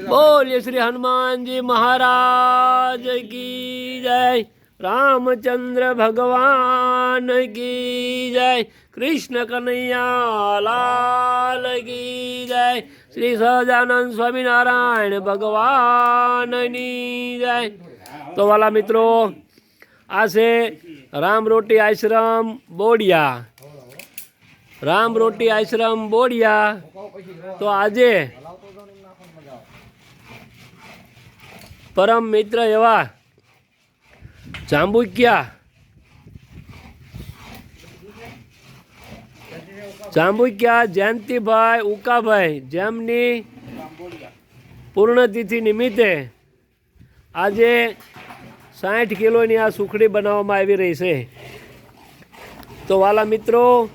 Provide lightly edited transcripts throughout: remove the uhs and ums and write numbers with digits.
बोलिए श्री हनुमान जी महाराज की जय। रामचंद्र भगवान की जय। कृष्ण कन्हैया लाल की जय। श्री सहजानंद स्वामी नारायण भगवान की जय। तो वाला मित्रों, आज से राम रोटी आश्रम बोडिया, राम रोटी आश्रम बोडिया। तो आजे परम मित्र एवा जांबुकिया जयंतीभाई उकाभाई जेमनी पूर्णतिथि निमित्ते आजे 60 किलोनी आ सुखड़ी बनाववामां आवी रही है। तो वाला मित्रों,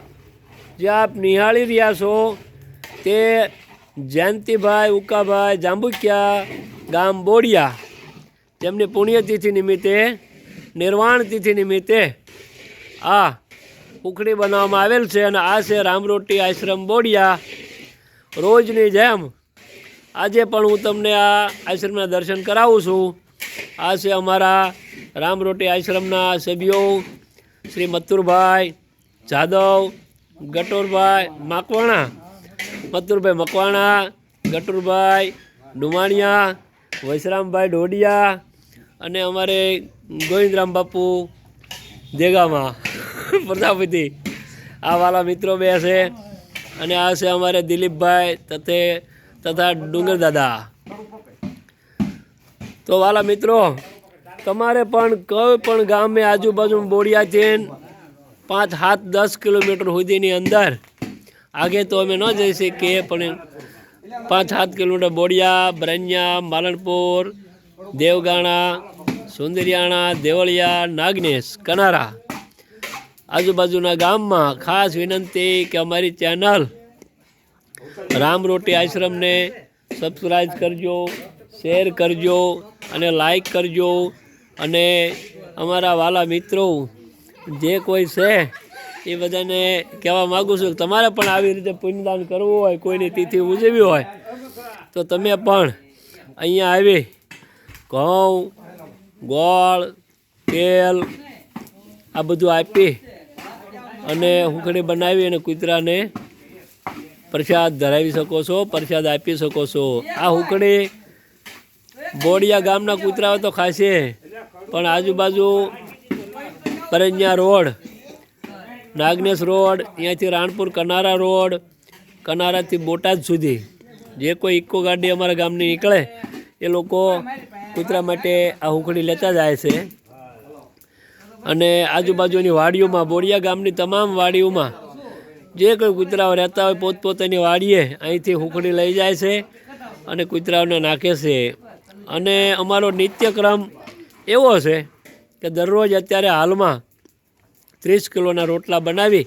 जे आप निहाળી રહ્યા છો તે જયંતીભાઈ ઉકાભાઈ જાંબુકિયા ગામ બોડિયા, તેમની પુણ્યતિથિ નિમિત્તે, નિર્વાણ તિથિ નિમિત્તે આ ઉખડી બનાવવામાં આવેલ છે અને આ છે રામરોટી આશ્રમ બોડિયા। રોજની જેમ આજે પણ હું તમને આ આશ્રમના દર્શન કરાવું છું। આ છે અમારા રામરોટી આશ્રમના સભ્યો શ્રી મથુરભાઈ જાદવ, ગટોરભાઈ મકવાણા, મથુરભાઈ મકવાણા, ગટુરભાઈ ડુમાણિયા, વૈશ્રામભાઈ ઢોડિયા અને અમારે ગોવિંદરામ બાપુ દેગામાં પ્રજાપતિ। આ વાલા મિત્રો બે છે અને આ છે અમારે દિલીપભાઈ તથા ડુંગર દાદા। તો વાલા મિત્રો, તમારે પણ કોઈ પણ ગામે આજુબાજુ બોડિયાથી 5, 7, 10 કિલોમીટર સુધીની અંદર આગે તો અમે ન જઈ શકીએ, પણ 5, 7 કિલોમીટર બોડિયા, બ્રહ્યા, માલણપુર, દેવગાણા, સુંદરિયાણા, દેવળિયા, નાગનેશ, કનારા આજુબાજુના ગામમાં ખાસ વિનંતી કે અમારી ચેનલ રામરોટી આશ્રમને સબસ્ક્રાઈબ કરજો, શેર કરજો અને લાઈક કરજો। અને અમારા વાલા મિત્રો જે કોઈ છે એ બધાને કહેવા માગું છું, તમારે પણ આવી રીતે પુણ્યદાન કરવું હોય, કોઈની તિથિ ઉજવવી હોય તો તમે પણ અહીંયા આવી ઘઉં, ગોળ, તેલ આ બધું આપી અને હુંખડી બનાવી અને કૂતરાને પ્રસાદ ધરાવી શકો છો, પ્રસાદ આપી શકો છો। આ હુંખડી બોડિયા ગામના કૂતરાઓ તો ખાશે, પણ આજુબાજુ પરંજા રોડ, નાગનેશ રોડ, અહીંયાથી રાણપુર કનારા રોડ, કનારાથી બોટાદ સુધી જે કોઈ ઇકો ગાડી અમારા ગામની નીકળે એ લોકો કૂતરા માટે આ હુંખડી લેતા જાય છે। અને આજુબાજુની વાડીઓમાં, બોડિયા ગામની તમામ વાડીઓમાં જે કોઈ કૂતરાઓ રહેતા હોય પોતપોતાની વાડીએ અહીંથી હુંખડી લઈ જાય છે અને કૂતરાઓને નાખે છે। અને અમારો નિત્યક્રમ એવો છે કે દરરોજ અત્યારે હાલમાં 30 કિલોના રોટલા બનાવી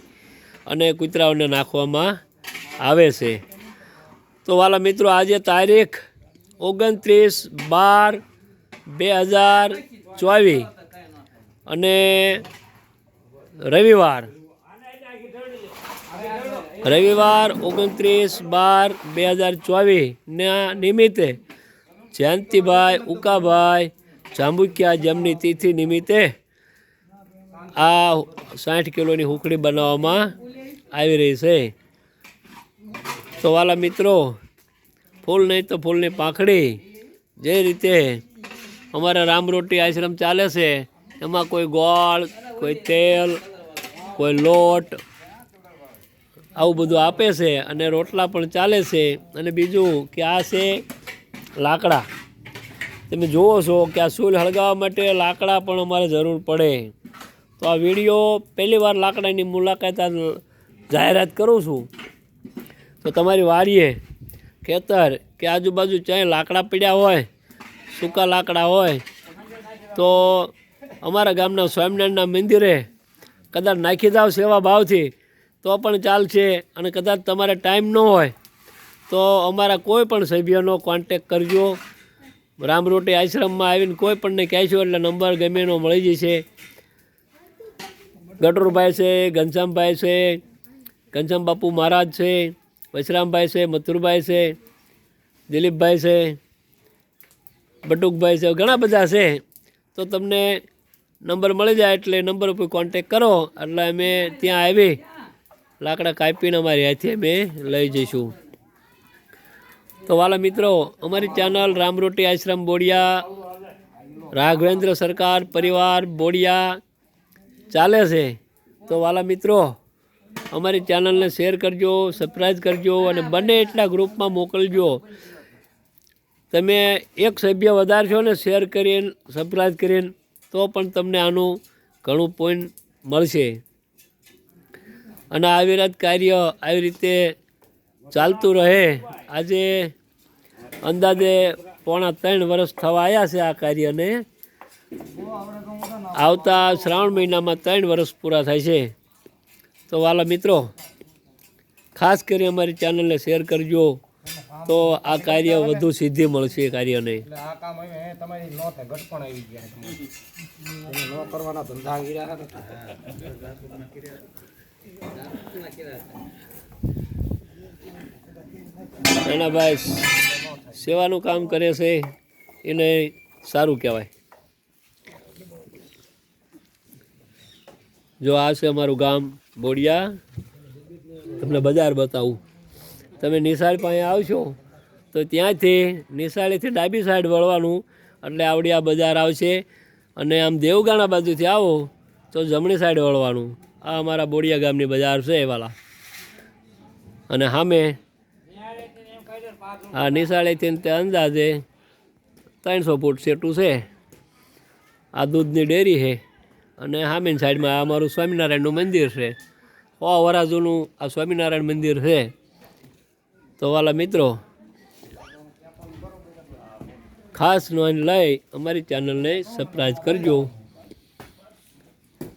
અને કૂતરાઓને નાખવામાં આવે છે। તો વાલા મિત્રો, આજે તારીખ 29/12/2024 અને રવિવાર 29/12/2024 ના નિમિત્તે જયંતીભાઈ ઉકાભાઈ જાંબુકિયા જેમની તિથિ નિમિત્તે આ 60 કિલોની હુંખડી બનાવવામાં આવી રહી છે। તો વાલા મિત્રો, ફૂલ નહીં તો ફૂલની પાંખડી જે રીતે અમારા રામરોટી આશ્રમ ચાલે છે એમાં કોઈ ગોળ, કોઈ તેલ, કોઈ લોટ આવું બધું આપે છે અને રોટલા પણ ચાલે છે। અને બીજું કે આ છે લાકડા, તમે જુઓ છો કે આ ચૂલ હળગાવવા માટે લાકડા પણ અમારે જરૂર પડે। તો આ વિડીયો પહેલી વાર લાકડાની મુલાકાત જાહેરાત કરું છું। તો તમારી વાડીએ, ખેતર કે આજુબાજુ ચાહે લાકડા પડ્યા હોય, સૂકા લાકડા હોય તો અમારા ગામના સ્વામિનારાયણના મંદિરે કદાચ નાખી જાઓ સેવા ભાવથી તો પણ ચાલશે। અને કદાચ તમારે ટાઈમ ન હોય તો અમારા કોઈ પણ સભ્યનો કોન્ટેક કરજો। રામરોટી આશ્રમમાં આવીને કોઈ પણને કહેશો એટલે નંબર ગમે એનો મળી જશે। ગટુરભાઈ છે, ઘનશ્યામભાઈ છે, ઘનશ્યામ બાપુ મહારાજ છે, વૈશ્રામભાઈ છે, મથુરભાઈ છે દિલીપભાઈ છે, બટુકભાઈ છે, ઘણા બધા છે. તો તમને નંબર મળી જાય એટલે નંબર ઉપર કોન્ટેક કરો એટલે અમે ત્યાં આવી લાકડા કાપીને અમારી હાથે અમે લઈ જઈશું. તો વાલા મિત્રો, અમારી ચેનલ રામરોટી આશ્રમ બોડિયા, રાઘવેન્દ્ર સરકાર પરિવાર બોડિયા ચાલે છે. તો વાલા મિત્રો, અમારી ચેનલને શેર કરજો, સબસ્ક્રાઈબ કરજો અને બને એટલા ગ્રુપમાં મોકલજો. તમે એક સભ્ય વધારશો ને શેર કરીને સબસ્ક્રાઈબ કરીને તો પણ તમને આનું ઘણું પોઈન્ટ મળશે. અને આવી કાર્ય આવી રીતે ચાલતું રહે. આજે અંદાજે 3.5 વર્ષ થવા આવ્યા છે આ કાર્યને. આવતા શ્રાવણ મહિનામાં 3 વર્ષ પૂરા થાય છે. તો વાલા મિત્રો, ખાસ કરી અમારી ચેનલને શેર કરજો તો આ કાર્ય વધુ સિદ્ધિ મળશે કાર્યને. એના ભાઈ સેવાનું કામ કરે છે એને સારું કહેવાય. જો આ છે અમારું ગામ બોડિયા. તમને બજાર બતાવું. તમે નિશાળ પાસે આવશો તો ત્યાંથી નિશાળેથી ડાબી સાઈડ વળવાનું એટલે આવડી આ બજાર આવશે. અને આમ દેવગાણા બાજુથી આવો તો જમણી સાઈડ વળવાનું. આ અમારા બોડિયા ગામની બજાર છે વાલા. અને સામે આ નિશાળેથી તે અંદાજે 300 ફૂટ સેટું છે. આ દૂધની ડેરી છે અને સામેની સાઈડમાં અમારું સ્વામિનારાયણનું મંદિર છે. 100 વર્ષ જૂનું આ સ્વામિનારાયણ મંદિર છે. તો વાલા મિત્રો, ખાસ નોંધ લઈ અમારી ચેનલને સબસ્ક્રાઈબ કરજો.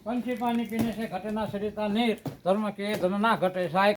पंछी पानी पीने से घटे ना शरीर का नीर, धर्म के धन ना घटे साय